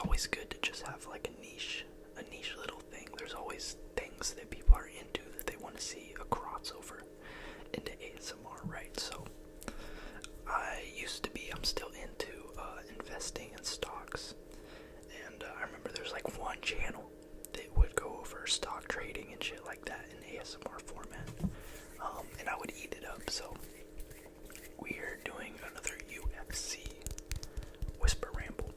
always good to just have like a niche little thing. There's always things that people are into that they want to see a crossover into ASMR, right? So I'm still into investing in stocks, and I remember there's like one channel that would go over stock trading and shit like that in ASMR format, and I would eat it up. So we're doing another UFC whisper ramble.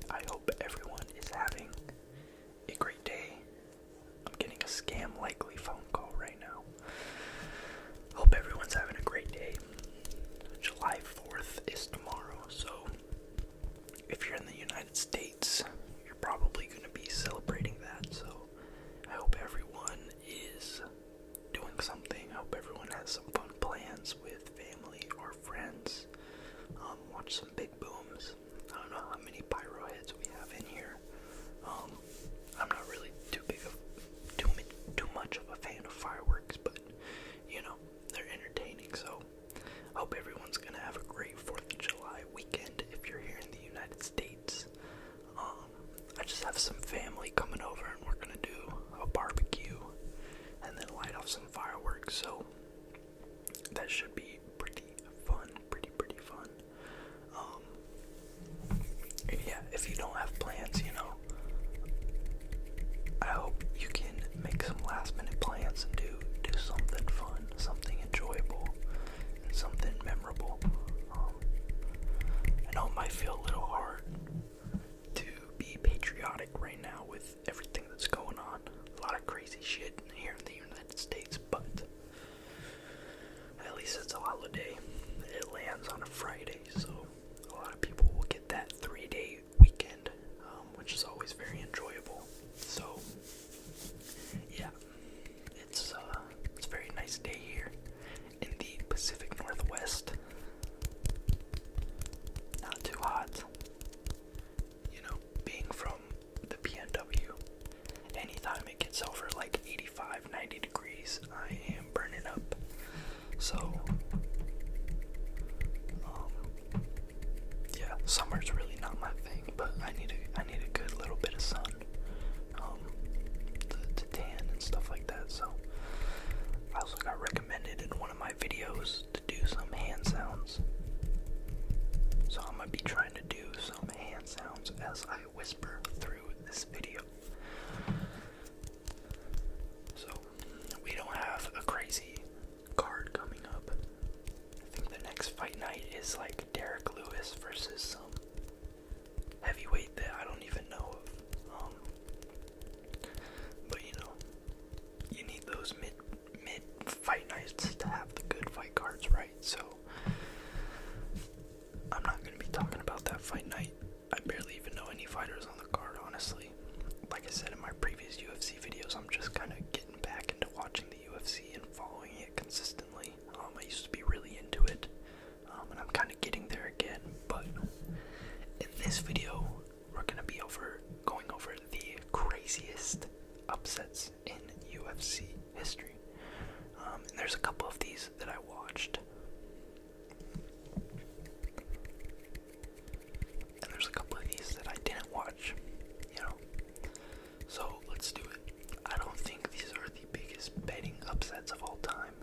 I hope everyone is having a great day. I'm getting a scam likely phone call right now. Hope everyone's having a great day. July 4th is tomorrow, so if you're in the United States, you're probably going to be celebrating that. So I hope everyone is doing something. I hope everyone has some fun plans with family or friends. Watch some big booms. I don't know how many pyro heads we have in here. I'm not really too much of a fan of fireworks, but you know, they're entertaining. So I hope everyone's gonna have a great 4th of July weekend if you're here in the United States. I just have some family coming over and we're gonna do a barbecue and then light off some fireworks, so that should be pretty fun, pretty fun. Yeah, if you don't have plans, you know, I hope you can make some last minute plans and do something fun, something enjoyable, and something memorable. I know it might feel a little hard to be patriotic right now with everything that's going on. A lot of crazy shit here in the United States, but at least it's a holiday. It lands on a Friday, so a lot of people will get that 3-day weekend, which is always very enjoyable. So yeah, it's a very nice day here in the Pacific Northwest. Not too hot. You know, being from the PNW, anytime it gets over like 85, 90 degrees, I am burning up. So yeah, summer's really not my thing, but I need a good little bit of sun to tan and stuff like that. So I also got recommended in one of my videos to do some hand sounds, so I'm gonna be trying to do some hand sounds as I whisper through this video. So we don't have a crazy card coming up. I think the next fight night is like Derek Lewis versus some heavyweight that I don't even know of. But you know, you need those mid fight nights to have the good fight cards, right? So I'm not going to be talking about that fight night. I barely even know any fighters on the card, honestly. Like I said in my previous UFC videos, I'm just kind of getting back into watching the UFC and following it consistently. I used to be really into it, and I'm kind of getting there again. But in this video, we're going to be going over the craziest upsets in UFC history. And there's a couple of these that I watched. And there's a couple of these that I didn't watch, you know. So let's do it. I don't think these are the biggest betting upsets of all time.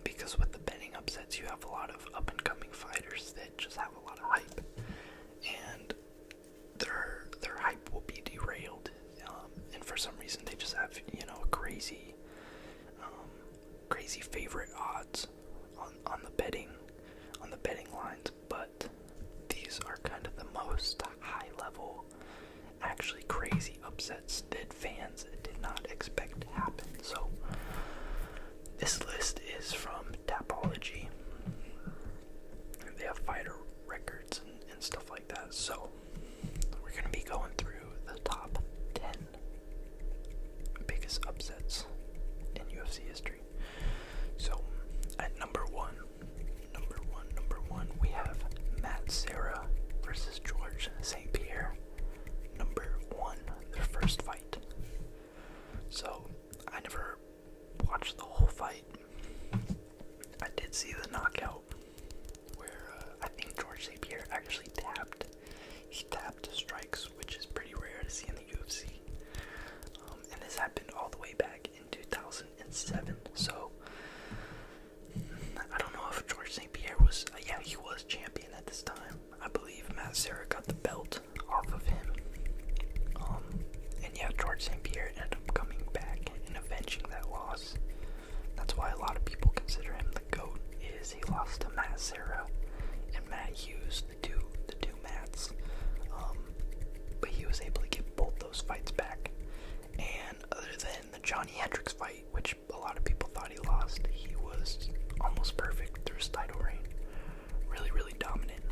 Because with the betting upsets, you have a lot of up-and-coming fighters that just have a lot of hype. And their hype will be derailed. And for some reason, they just have, you know, crazy favorite odds on the betting lines. But these are kind of the most high-level, actually crazy upsets that fans did not expect to happen. So this list is from Tapology. They have fighter records and stuff like that. So we're going to be going through the top 10 biggest upsets in UFC history. So at number one, we have Matt Serra versus George St. Pierre. Number one, their first fight. So I never watched the whole fight. I did see the knockout where I think George St. Pierre actually tapped. he tapped strikes, which is pretty rare to see in the UFC. And this happened all the way back in 2007. So I don't know if George St. Pierre was, he was champion at this time. I believe Matt Serra got the belt off of him. And George St. Pierre ended up coming back and avenging that loss. That's why a lot of people consider him the GOAT, is he lost to Matt Serra and Matt Hughes, the two Matts. But he was able to get both those fights back. And other than the Johnny Hendricks fight, which a lot of people thought he lost, he was almost perfect through his title reign. Really, really dominant.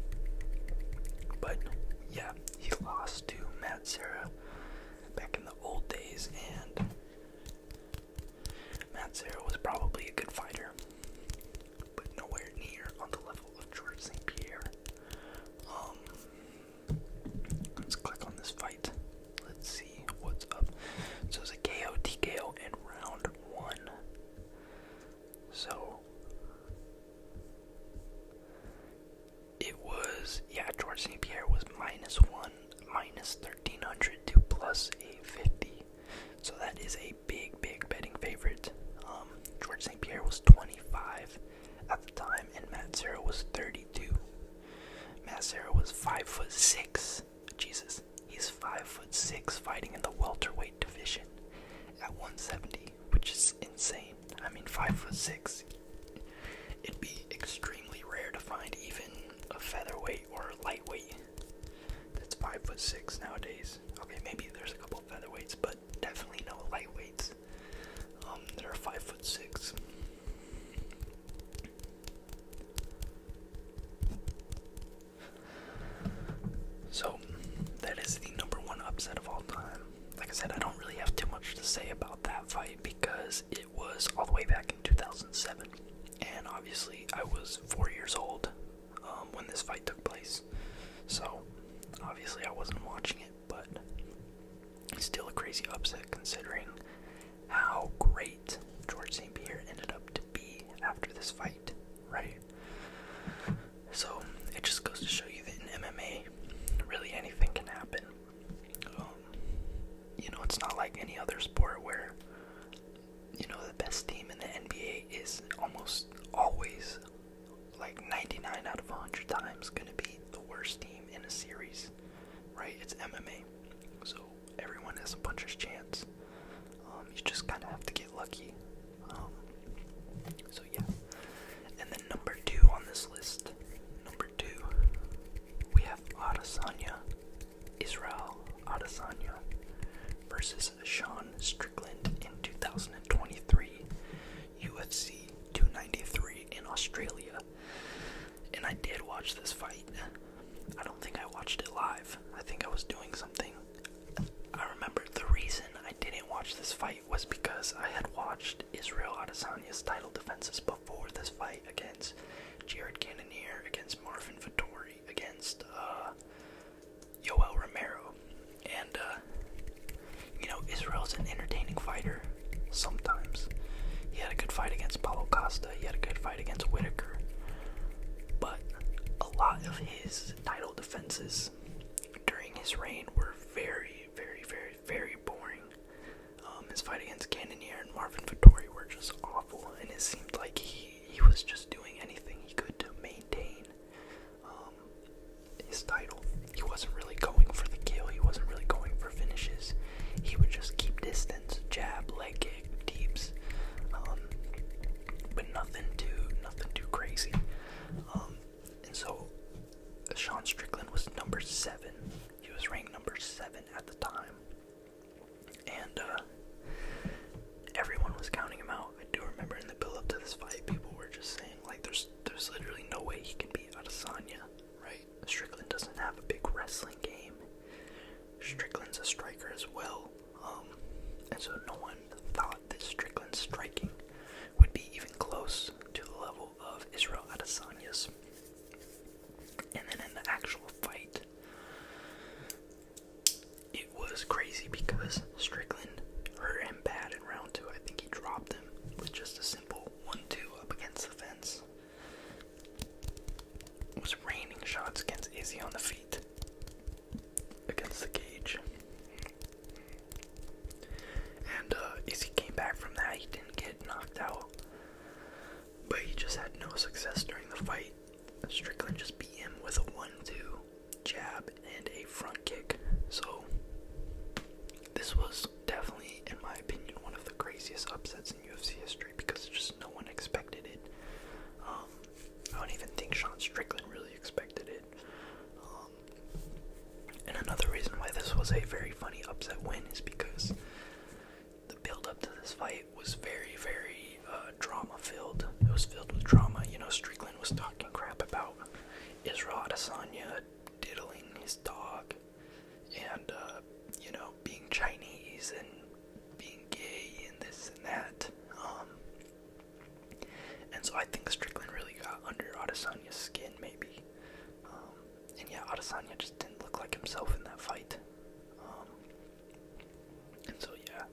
But he lost to Matt Serra back in the old days, and Matt Serra was probably a good fighter, but nowhere near on the level of George St. Pierre. Let's click on this fight. Let's see what's up. So it's a KO TKO in round 1. So it was, George St. Pierre was -1, -1300 to +850. So that is a big betting favorite. George St. Pierre was 25 at the time, and Matt Serra was 32. Matt Serra was 5'6". Jesus, he's 5'6", fighting in the welterweight division at 170, which is insane. I mean, 5'6". It'd be extremely rare to find even a featherweight or a lightweight that's 5'6" nowadays. Okay, maybe there's a couple of featherweights, but definitely no lightweights that are 5'6". So that is the number 1 upset of all time. Like I said, I don't really have too much to say about that fight because it was all the way back in 2007, and obviously I was 4 years old when this fight took place. So obviously I wasn't watching it, but still a crazy upset considering how great George St. Pierre ended up to be after this fight, right? So it just goes to show you that in MMA, really anything can happen. It's not like any other sport where, the best team in the NBA is almost always, like 99 out of 100 times, going to be the worst team in a series, right? It's MMA, so everyone has a puncher's chance. You just kind of have to get lucky. And then number 2 on this list, we have Israel Adesanya versus Sean Strickland in 2023 UFC 293 in Australia. And I did watch this fight. I don't think I watched it live. I think I was doing something. I remember the reason I didn't watch this fight was because I had watched Israel Adesanya's title defenses before this fight against Jared Cannonier, against Marvin Vettori, against Yoel Romero. And Israel's an entertaining fighter sometimes. He had a good fight against Paulo Costa, he had a good fight against Whitaker, but a lot of his title defenses during his reign were very, very, very, very boring. His fight against Cannonier and Marvin Vettori were just awful, and it seemed like he was just doing anything he could to maintain his title. He wasn't really going for the kill, he wasn't really going for finishes. He would just keep distance, jab, leg kick, deeps, but nothing too crazy. And so Sean Strickland was number 7. He was ranked number 7 at the time, and everyone was counting him out. I do remember in the build-up to this fight, people were just saying, like, there's literally no way he can beat Adesanya, right? Strickland doesn't have a big wrestling game. Strickland's a striker as well, and so no one thought that Strickland's striking would be even close to the level of Israel Adesanya's. And then in the actual fight, it was crazy because Strickland hurt him bad in round 2. I think he dropped him with just a simple 1-2 up against the fence. Was raining shots against Izzy on the feet. success during the fight. Strickland just beat him with a 1-2 jab and a front kick. So this was definitely, in my opinion, one of the craziest upsets in UFC history because just no one expected it. I don't even think Sean Strickland really expected it. And another reason why this was a very funny upset win is because the build-up to this fight was very, very drama-filled. It was filled with drama. You know, Strickland was talking crap about Israel Adesanya diddling his dog and, you know, being Chinese and being gay and this and that. And so I think Strickland really got under Adesanya's skin, maybe. And yeah, Adesanya just didn't look like himself in that fight. And so yeah,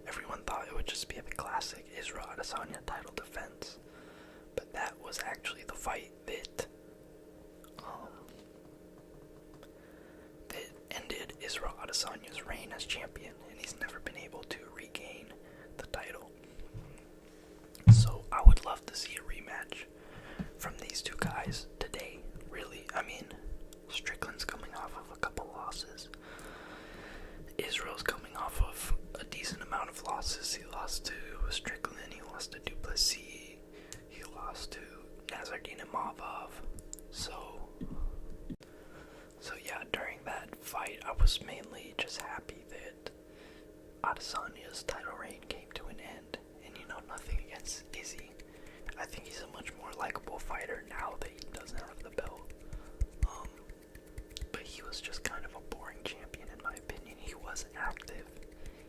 everyone thought it would just be the classic Israel Adesanya title defense, but that was actually the fight that ended Israel Adesanya's reign as champion, and he's never been able to regain the title. So I would love to see a rematch from these two guys today, really. I mean, Strickland's coming off of a couple losses. Israel's coming off of a decent amount of losses. He lost to Strickland, he lost to Duplessis, he lost to Nazardimavov. So yeah, during that fight, I was mainly just happy that Adesanya's title reign came to an end. And you know, nothing against Izzy. I think he's a much more likable fighter now that he doesn't have the belt. But he was just kind of a boring champion in my opinion. He was active.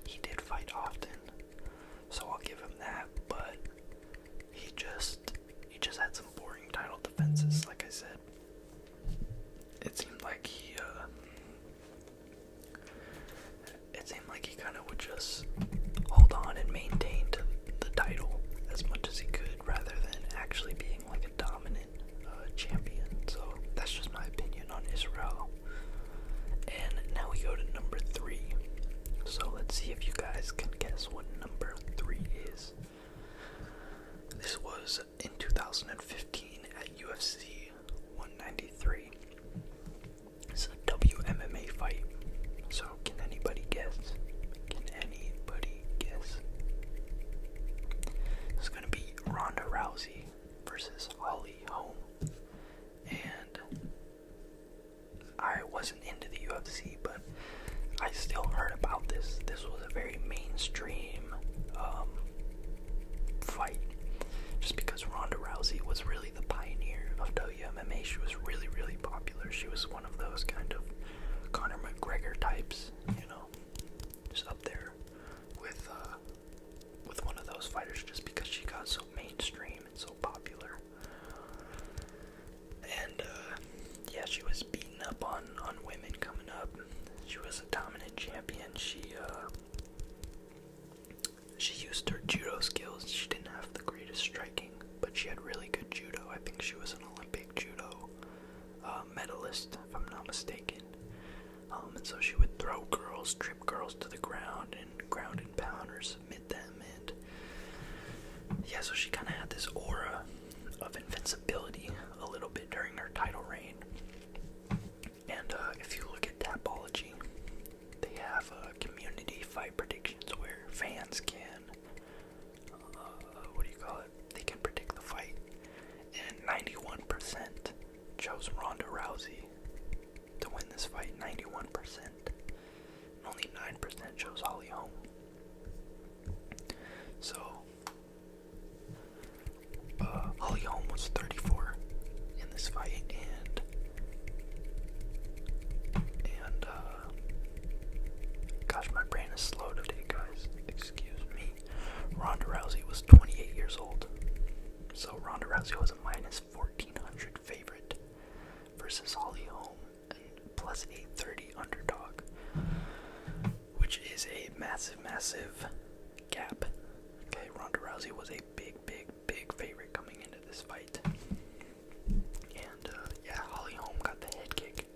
He did fight often. So I'll give him that, but he just had some boring title defenses, like I said. It seemed like he kind of would just hold on and maintain the title as much as he could, rather than actually being like a dominant champion. So that's just my opinion on Israel. And now we go to number 3. So let's see if you guys can guess what number 3 is. This was in 2015 at UFC 193. It's a WMMA fight. So can anybody guess? It's going to be Ronda Rousey versus Holm. And I wasn't into the UFC, but I still heard about this. This was a very mainstream fight, just because Ronda Rousey was really the pioneer of WMMA. She was really, really popular. She was one of those kind of Conor McGregor types, you know, just up there with one of those fighters, just because she got so mainstream and so popular. And yeah, she was beating up on women coming up. She was a dominant champion. She used her judo skills. She didn't have the greatest striking, but she had really good judo. I think she was an Olympic judo medalist, if I'm not mistaken. And so she would throw girls, trip girls to the ground, and ground and pound or submit them. And yeah, so she kind of had this aura of invincibility a little bit during her title reign. And if you look at Tapology, they have community fight predictions where fans can, they can predict the fight. And 91% chose Ronda Rousey to win this fight. 91%. And only 9% chose Holm. So Holm was 34 in this fight, and gosh, my brain is slow today, guys. Excuse me. Ronda Rousey was 28 years old. So Ronda Rousey was a minus 1,400 favorite versus Holm, and plus 830 underdog, which is a massive gap. Okay, Ronda Rousey was a big favorite coming into this fight. And yeah, Holm got the head kick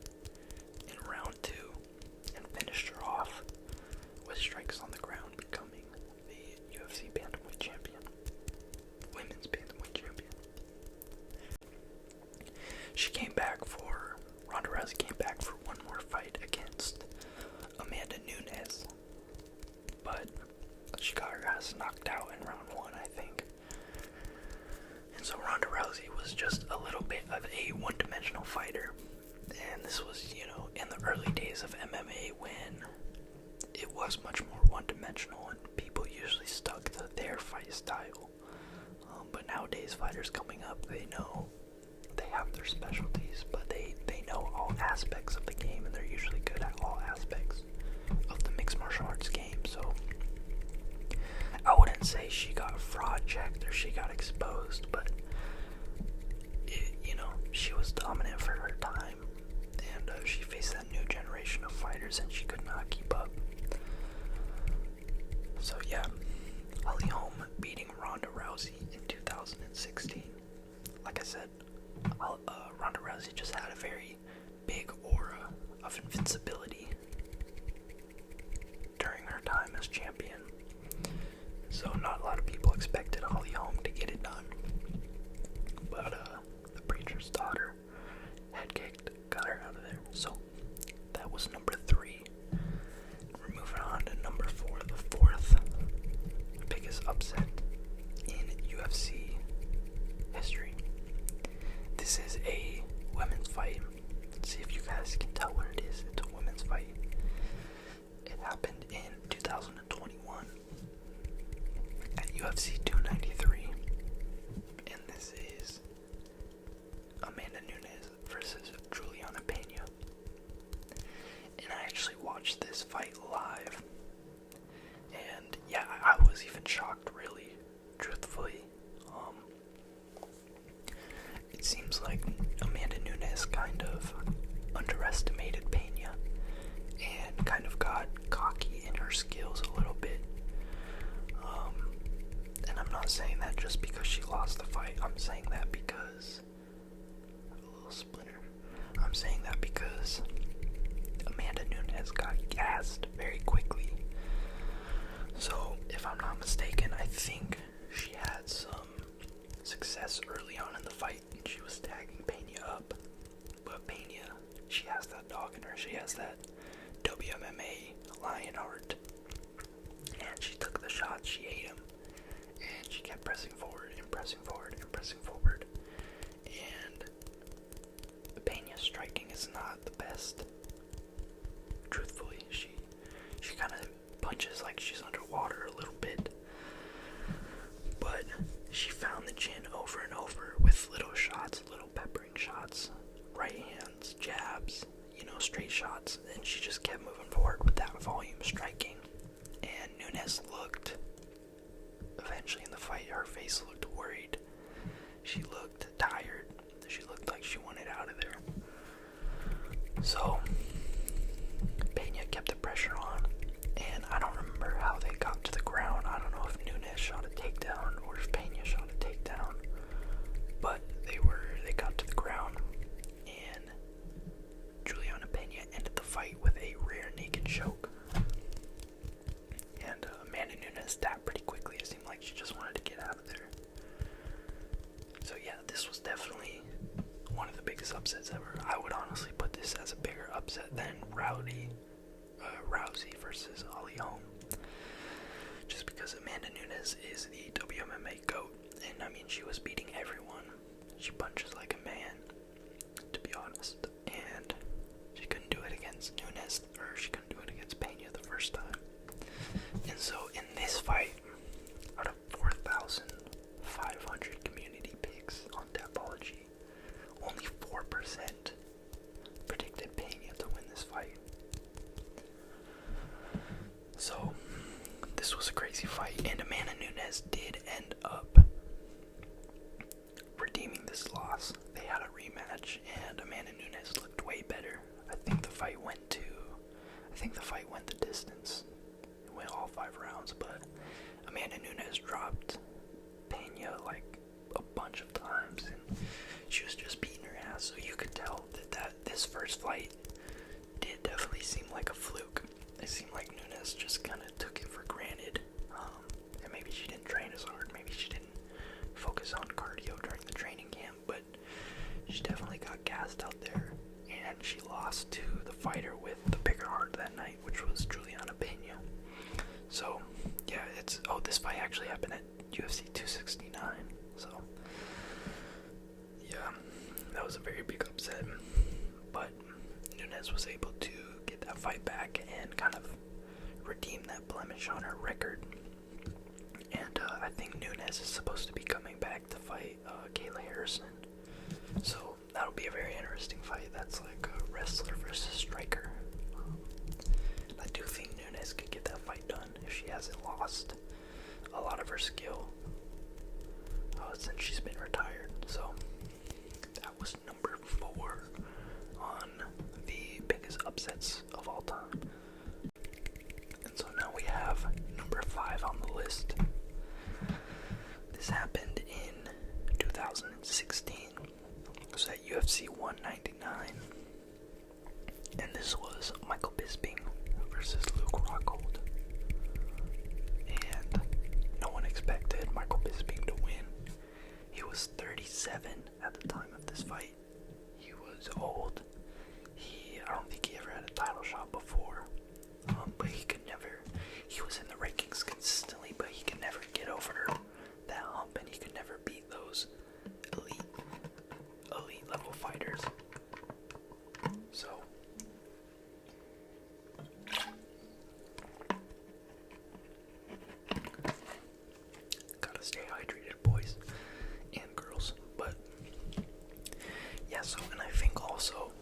in round 2 and finished her off with strikes on the ground, becoming the UFC bantamweight champion, women's bantamweight champion. Rousey came back for one more fight against Amanda Nunes, but she got her ass knocked out in round 1, I think. And so Ronda Rousey was just a little bit of a one-dimensional fighter. And this was, in the early days of MMA when it was much more one-dimensional and people usually stuck to their fight style. But nowadays, fighters coming up, they know they have their specialties, but they know all aspects of the game, and they're usually good at all aspects of the mixed martial arts game. So I wouldn't say she got fraud checked or she got exposed, but she was dominant for her time, and she faced that new generation of fighters, and she could not keep up. So yeah, Holm beating Ronda Rousey in 2016. Like I said, Ronda Rousey just had a very big aura of invincibility during her time as champion. So not a lot of people expected Holm to get it done. But the preacher's daughter head kicked, got her out of there. So that was number 3. We're moving on to number 4, the 4th biggest upset in UFC history. This is a women's fight. Let's see if you guys can tell what it is. It's a women's fight. It happened in 2021 at UFC 293. And this is Amanda Nunes versus Juliana Peña. And I actually watched this fight live. And yeah, I was even shocked, really, truthfully. It seems like Amanda Nunes kind of underestimated Peña and kind of got cocky in her skills a little bit. And I'm not saying that just because she lost the fight. I'm saying that because a little splinter. I'm saying that because Amanda Nunes got gassed very quickly. So, if I'm not mistaken, I think she had some success early on in the fight. She was tagging Peña up. But Peña, she has that dog in her. She has that WMMA lion heart. And she took the shots. She ate him. And she kept pressing forward and pressing forward and pressing forward. And Peña's striking is not the best. Truthfully, she kind of punches like she's underwater a little bit. But she found the chin over and over with little shots, little peppering shots, right hands, jabs, straight shots. And she just kept moving forward with that volume striking. And Nunes looked, eventually in the fight, her face looked worried. She looked tired. She looked like she wanted out of there. So Peña kept the pressure on, and I don't remember how they got to the ground. I don't know if Nunes shot a takedown or if Peña shot a takedown, but they got to the ground, and Juliana Peña ended the fight with a rear naked choke. And Amanda Nunes tapped pretty quickly. It seemed like she just wanted to get out of there. So yeah, this was definitely one of the biggest upsets ever. I would honestly put this as a bigger upset than Rousey versus Holm. Just because Amanda Nunes is the WMMA GOAT, and I mean, she was beating everyone. She punches like a man, to be honest, and she couldn't do it against Nunes, or she couldn't do it against Peña the first time. And so in this fight, out of 4,500 community picks on Tapology, only 4% predicted Peña to win this fight. So this was a crazy fight, and Amanda Nunes did end up redeeming this loss. They had a rematch, and Amanda Nunes looked way better. I think the fight went the distance. It went all 5 rounds, but Amanda Nunes dropped Peña like a bunch of times, and she was just beating her ass. So you could tell that this first fight did definitely seem like a fluke. It seemed like Nunes just kind of took it for granted, and maybe she didn't train as hard. Maybe she didn't focus on cardio during the training camp, but she definitely got gassed out there. And she lost to the fighter with the bigger heart that night, which was Juliana Peña. So, yeah, this fight actually happened at UFC 269. So, yeah, that was a very big upset. But Nunes was able to get that fight back and kind of redeem that blemish on her record. And I think Nunes is supposed to be coming back to fight Kayla Harrison. So that'll be a very interesting fight. That's like a wrestler versus striker. I do think Nunes could get that fight done if she hasn't lost a lot of her skill since she's been retired. So that was number 4 on the biggest upsets of all time. And so now we have number 5 on the list. This happened in 2016. It was at UFC 199. And this was Michael Bisping versus Luke Rockhold. And no one expected Michael Bisping to win. He was 37 at the time of this fight. He was old. I don't think he ever had a title shot before. But he was in the rankings consistently, but he could never get over that hump, and he could never beat those elite level fighters. So gotta stay hydrated, boys and girls. But yeah, so, and I think also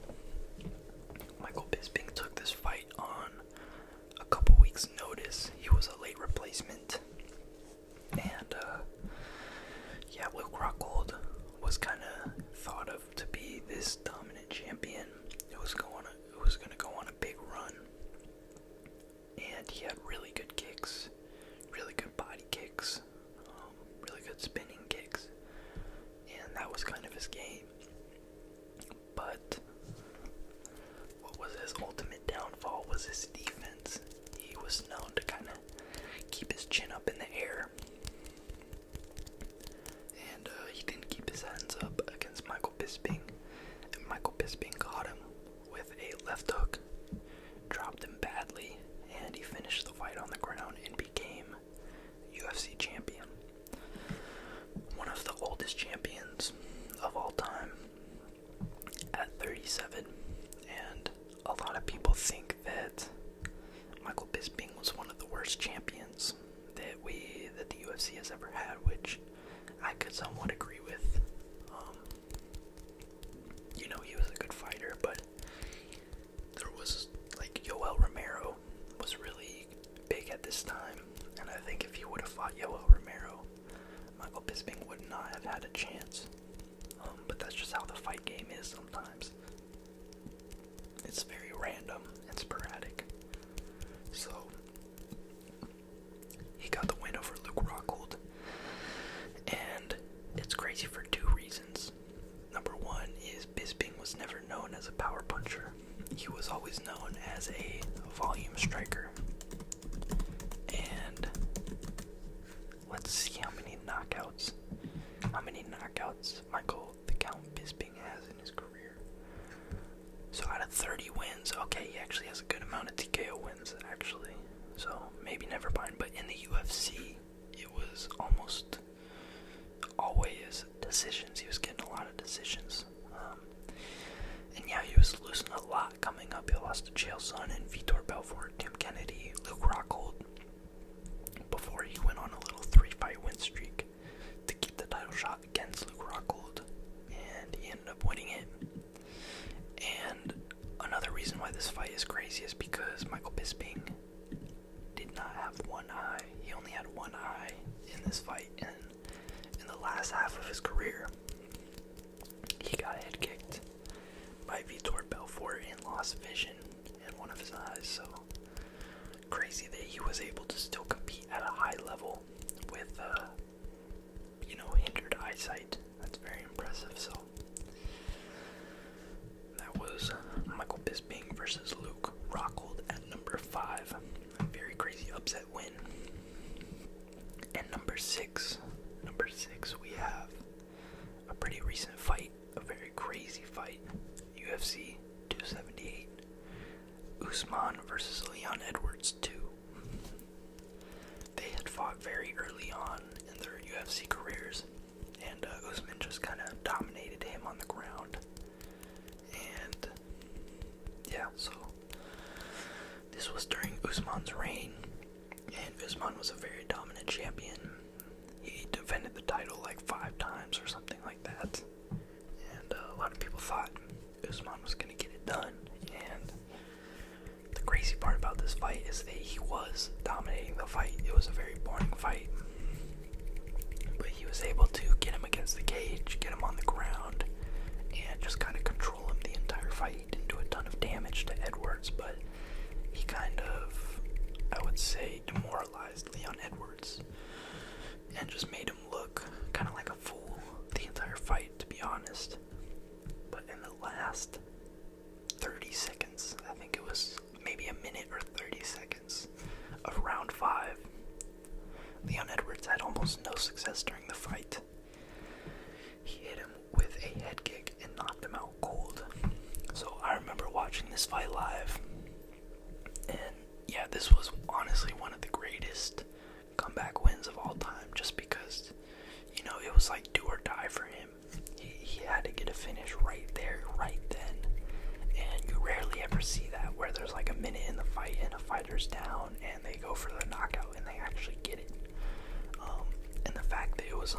Michael Bisping took this fight on a couple weeks' notice. He was a late replacement, and Luke Rockhold was kind of thought of to be this dominant champion who was going to go on a big run, and he had really good kicks, really good body kicks, really good spinning kicks, and that was kind of his game. But what was his ultimate downfall was his defense. He was known to kind of keep his chin up in the air, and he didn't keep his hands up against Michael Bisping, and Michael Bisping caught him with a left hook, dropped him badly, and he finished the fight on the ground and became UFC champion. One of the oldest champions of all time at 37, and a lot of people think that Michael Bisping was one of the worst champions that the UFC has ever had, which I could somewhat agree with. He was a good fighter, but there was, like, Yoel Romero was really big at this time, and I think if he would have fought Yoel Romero, Michael Bisping would not have had a chance. But that's just how the fight game is sometimes. It's very random and sporadic. So he got the win over Luke Rockhold, and it's crazy for 2 reasons. Number 1 is Bisping was never known as a power puncher. He was always known as a volume striker. And let's see how many knockouts Michael the Count Bisping has in his career. So out of 30 wins, okay, he actually has a good amount of TKO wins, actually. So maybe never mind. But in the UFC, it was almost always decisions. He was getting a lot of decisions. And yeah, he was losing a lot coming up. He lost to Chael Sonnen, Vitor Belfort, Tim Kennedy, Luke Rockhold, before he went on a little 3-fight win streak to keep the title shot against Luke Rockhold, and he ended up winning it. And another reason why this fight is crazy is because Michael Bisping did not have one eye. He only had one eye in this fight, and in the last half of his career, he got head kicked by Vitor Belfort and lost vision in one of his eyes. So crazy that he was able to still compete at a high level with hindered eyesight. That's very impressive. So that was Michael Bisping versus Luke Rockhold at number 5. A very crazy upset win. And number 6, we have a pretty recent fight, a very crazy fight. UFC Usman versus Leon Edwards 2. They had fought very early on in their UFC careers, and Usman just kind of dominated him on the ground. And yeah, so this was during Usman's reign, and Usman was a very dominant champion. He defended the title like 5 times or something like that, and a lot of people thought Usman was going to get it done. And the crazy part about this fight is that he was dominating the fight. It was a very boring fight, but he was able to get him against the cage, get him on the ground, and just kind of control him the entire fight. He didn't do a ton of damage to Edwards, but he kind of, I would say, demoralized Leon Edwards and just made him look kind of like a fool the entire fight, to be honest. But in the last 30 seconds, I think it was maybe a minute or 30 seconds of round 5, Leon Edwards had almost no success during the fight. He hit him with a head kick and knocked him out cold. So I remember watching this fight live, and yeah, this was honestly one of the greatest comeback wins of all time, just because, you know, it was like do or die for him. He had to get a finish right there, right then, and you rarely ever see that, where there's like a minute in the fight and a fighter's down and they go for the knockout and they actually get it. And the fact that it was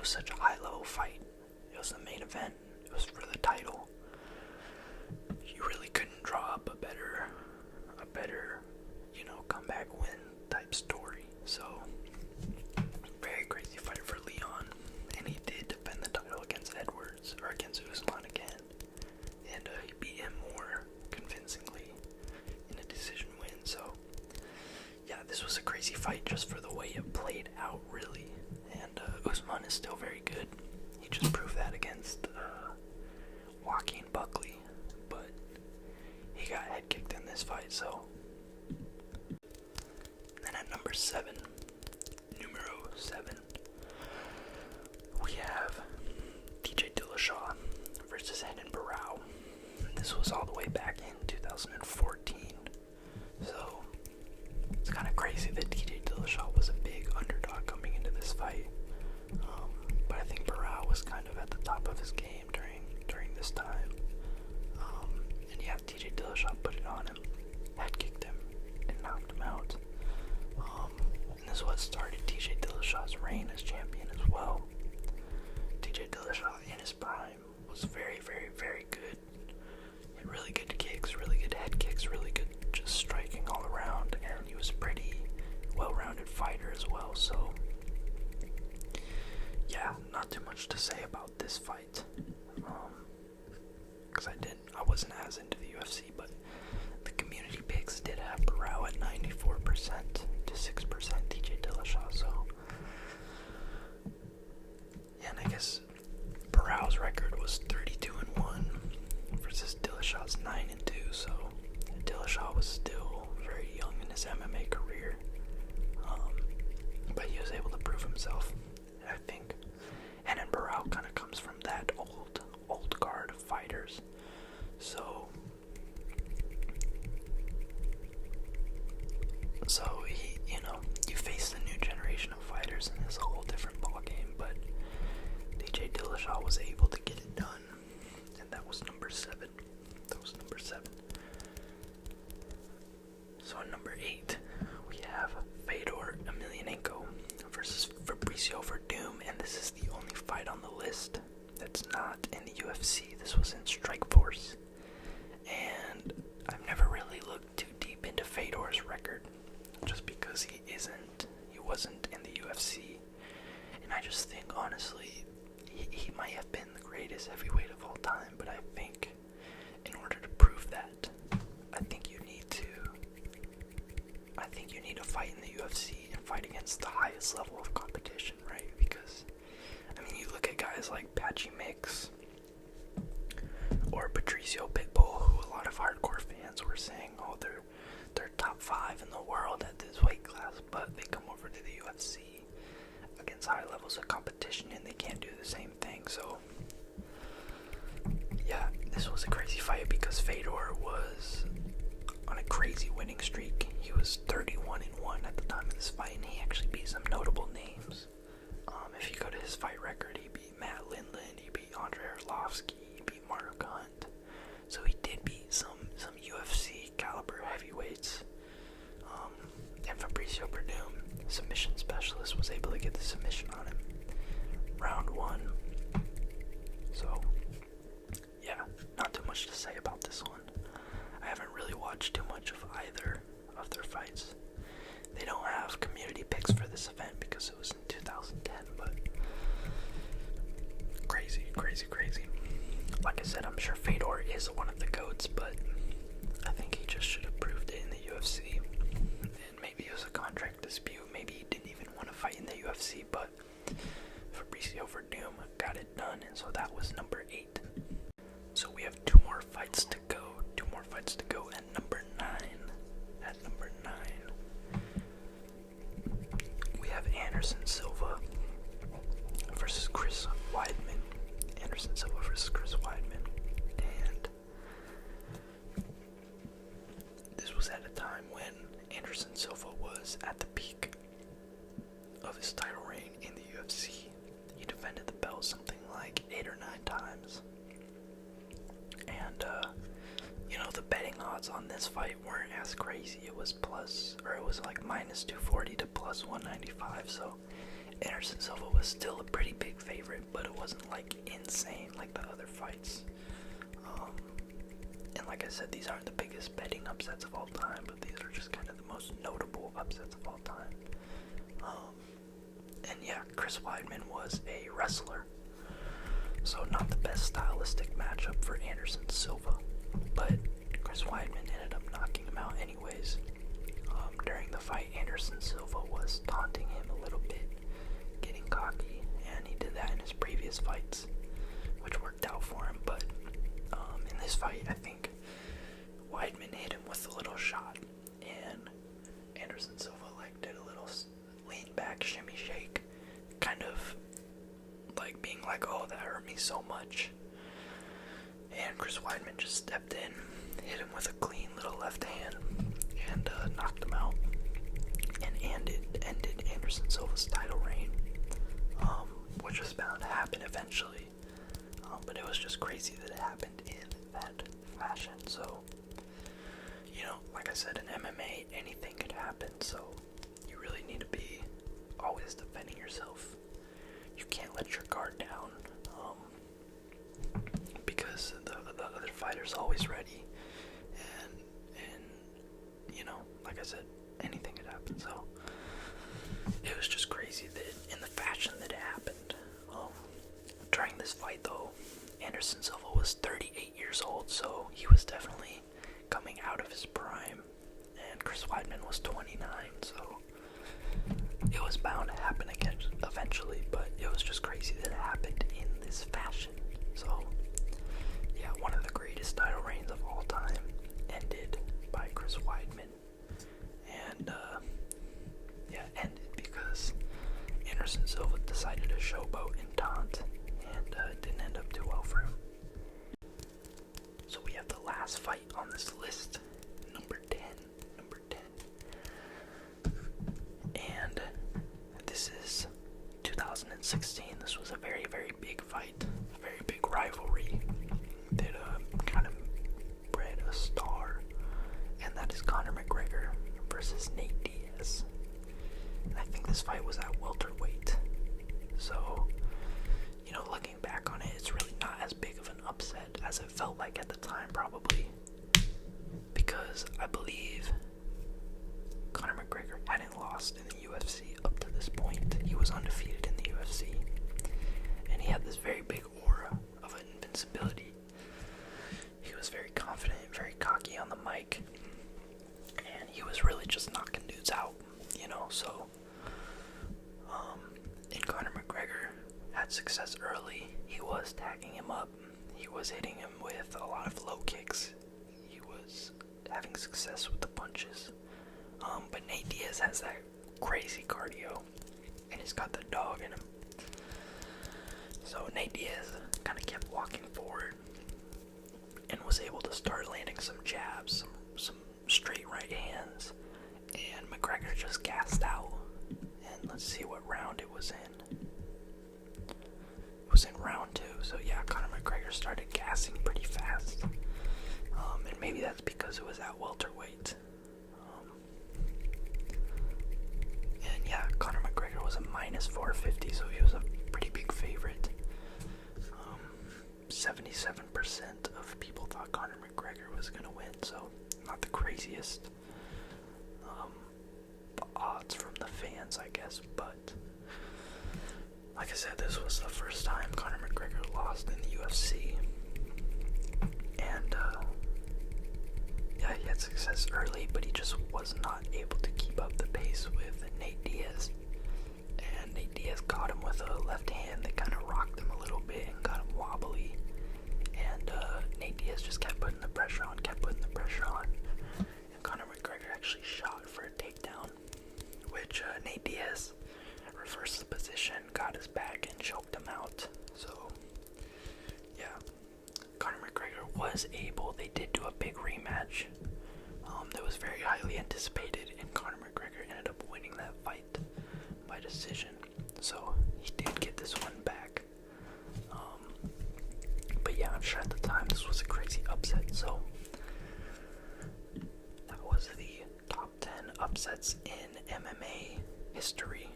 such a high level fight. It was the main event. It was for the title. You really couldn't draw up a better, comeback win type story. So, very crazy fight for Leon, and he did defend the title against Edwards, or against Usman again, and he beat him more convincingly in a decision win. So, yeah, this was a crazy fight just for the way it played out, really. And Usman is still very good. He just proved that against Joaquin Buckley, but he got head kicked in this fight. So then at number 7, we have DJ Dillashaw versus Barão. This was all the way back in 2014. So it's kind of crazy that DJ Dillashaw was a big underdog coming into this fight. But I think Barão was kind of at the top of his game during this time. And yeah, DJ Dillashaw put it on him, head kicked him, and knocked him out. And this is what started DJ Dillashaw's reign as champion as well. DJ Dillashaw in his prime was very, very, very good. He had really good kicks, really good head kicks, really good just striking all around, and he was a pretty well-rounded fighter as well. So yeah, not too much to say about this fight, because I wasn't as into the UFC, but the community picks did have Barão at 94% to 6% DJ Dillashaw. So yeah, and I guess Barão's record was 32-1 versus Dillashaw's 9-2. So Dillashaw was still very young in his MMA career, but he was able to prove himself, I think. And then Barão kind of comes from that old guard of fighters. So he, you face the new generation of fighters, and it's a whole different ballgame. But DJ Dillashaw was able to get it done, and that was number 7. So at number 8, we have Fedor Emelianenko versus Fabricio Werdum, and this is the only fight on the list that's not in the UFC. This was in Strikeforce, and I've never really looked too deep into Fedor's record, just because he wasn't in the UFC, and I just think, honestly, he might have been the greatest heavyweight of all time, but I think in order to prove that, I think you need to fight in the UFC and fight against the highest level of competition, right? Because, you look at guys like Patchy Mix or Patricio Pitbull, who a lot of hardcore fans were saying, oh, they're top 5 in the world at this weight class, but they come over to the UFC against high levels of competition and they can't do the same thing. So yeah, this was a crazy fight because Fedor was on a crazy winning streak. He was 31-1 at the time of this fight, and he actually beat some notable names. If you go to his fight record, he beat Matt Lindland, he beat Andre Arlovsky, he beat Mark Hunt. So he did beat some UFC caliber heavyweights. And Fabricio Werdum, submission specialist, was able to get the submission on him. Round 1. So, yeah, not too much to say about this one. I haven't really watched too much of either of their fights. They don't have community picks for this event because it was in 2010, but crazy. Like I said, I'm sure Fedor is one of the GOATs, but I think he just should have proved it in the UFC. And maybe it was a contract dispute. Maybe he didn't even want to fight in the UFC, but Fabricio Werdum got it done, and so that was number 8. So we have 2 more fights to go. At number 9. We have Anderson Silva versus Chris Weidman. And this was at a time when Anderson Silva was at the peak of his title reign in the UFC. He defended the belt something like 8 or 9 times. And, the betting odds on this fight weren't as crazy. It was like minus 240 to plus 195, so Anderson Silva was still a pretty big favorite, but it wasn't like insane like the other fights. And like I said, these aren't the biggest betting upsets of all time, but these are just kind of the most notable upsets of all time. And yeah, Chris Weidman was a wrestler, so not the best stylistic matchup for Anderson Silva, but Chris Weidman ended up knocking him out anyways. During the fight, Anderson Silva was taunting him a little bit, getting cocky, and he did that in his previous fights, which worked out for him. But in this fight, I think Weidman hit him with a little shot, and Anderson Silva did a little lean back shimmy shake, kind of like being like, "Oh, that hurt me so much." And Chris Weidman just stepped in, hit him with a clean little left hand, and knocked him out, and ended Anderson Silva's title reign, which was bound to happen eventually. But it was just crazy that it happened in that fashion. So, like I said, in MMA, anything could happen. So you really need to be always defending yourself. You can't let your guard down, because the other fighter's always ready, and like I said, anything could happen. So it was just crazy that in the fashion that it happened. During this fight, though, Anderson Silva was 38 years old, so he was definitely coming out of his prime, and Chris Weidman was 29, so it was bound to happen again eventually, but it was just crazy that it happened in this fashion. So yeah, one of the greatest title reigns of all time ended by Chris Weidman, and ended because Anderson Silva decided to showboat and taunt, and it didn't end up too well for him. So we have the last fight on this list, number 10. And this is 2016. This was a very, very big fight, a very big rivalry that kind of bred a star, and that is Conor McGregor versus Nate Diaz. And I think this fight was at welterweight. So, looking back on it, it's really not as big of an upset as it felt like at the time, probably, because I believe Conor McGregor hadn't lost in the UFC up to this point. He was undefeated in the UFC, and he had this very big aura of invincibility. He was very confident, very cocky on the mic, and he was really just knocking dudes out, so and Conor McGregor had success early. He was tagging him up, he was hitting him with a lot of low kicks, he was having success with the punches, but Nate Diaz has that crazy cardio, and he's got the dog in him. So Nate Diaz kind of kept walking forward, and was able to start landing some jabs, some straight right hands, and McGregor just gassed out. And let's see what round it was in. It was in round 2, so yeah, Conor McGregor started gassing pretty fast. And maybe that's because it was at welterweight. And yeah, Conor McGregor was a minus 450, so he was a pretty big favorite. 77% of people thought Conor McGregor was going to win, so not the craziest odds from the fans, I guess, but like I said, this was the first time Conor McGregor lost in the UFC, and yeah, he had success early, but he just was not able to keep up the pace with Nate Diaz, and Nate Diaz caught him with a left hand that kind of rocked him a little bit and got him wobbly, and Nate Diaz just kept putting the pressure on, and Conor McGregor actually shot for a takedown, which Nate Diaz reversed the position, got his back, and choked him out. So, yeah, Conor McGregor was able, they did do a big rematch that was very highly anticipated, and Conor McGregor ended up winning that fight by decision. So, he did get this one back. But yeah, I'm sure at the time this was a crazy upset, so that was the top 10 upsets in MMA history.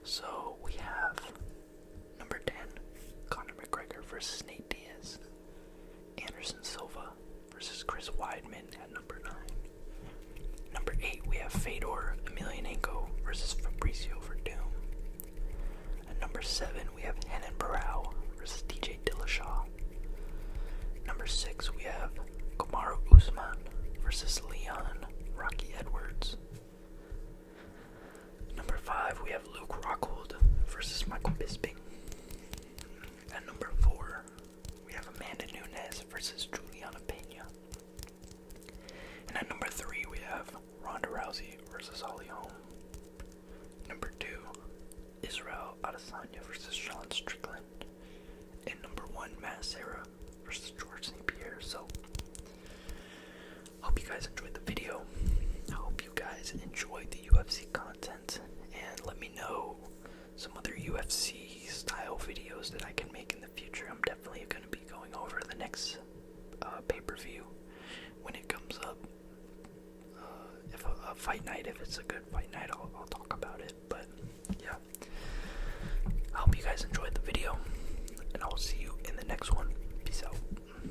So we have number 10, Conor McGregor versus Nate Diaz. Anderson Silva versus Chris Weidman at number 9. Number 8, we have Fedor Emelianenko versus Fabricio Werdum. At number 7, we have Barão versus DJ Dillashaw. Number 6, we have Kamaru Usman versus Leon Rocky Edwards. Number 5, we have Luke Rockhold versus Michael Bisping. At number 4, we have Amanda Nunes versus Juliana Peña. And at number 3, we have Ronda Rousey versus Holly Holm. Number 2, Israel Adesanya versus Sean Strickland. And number 1, Serra versus George St. Pierre. So, hope you guys enjoyed the video. I hope you guys enjoyed the UFC content, and let me know some other UFC style videos that I can make in the future. I'm definitely going to be going over the next pay-per-view when it comes up. If a fight night, if it's a good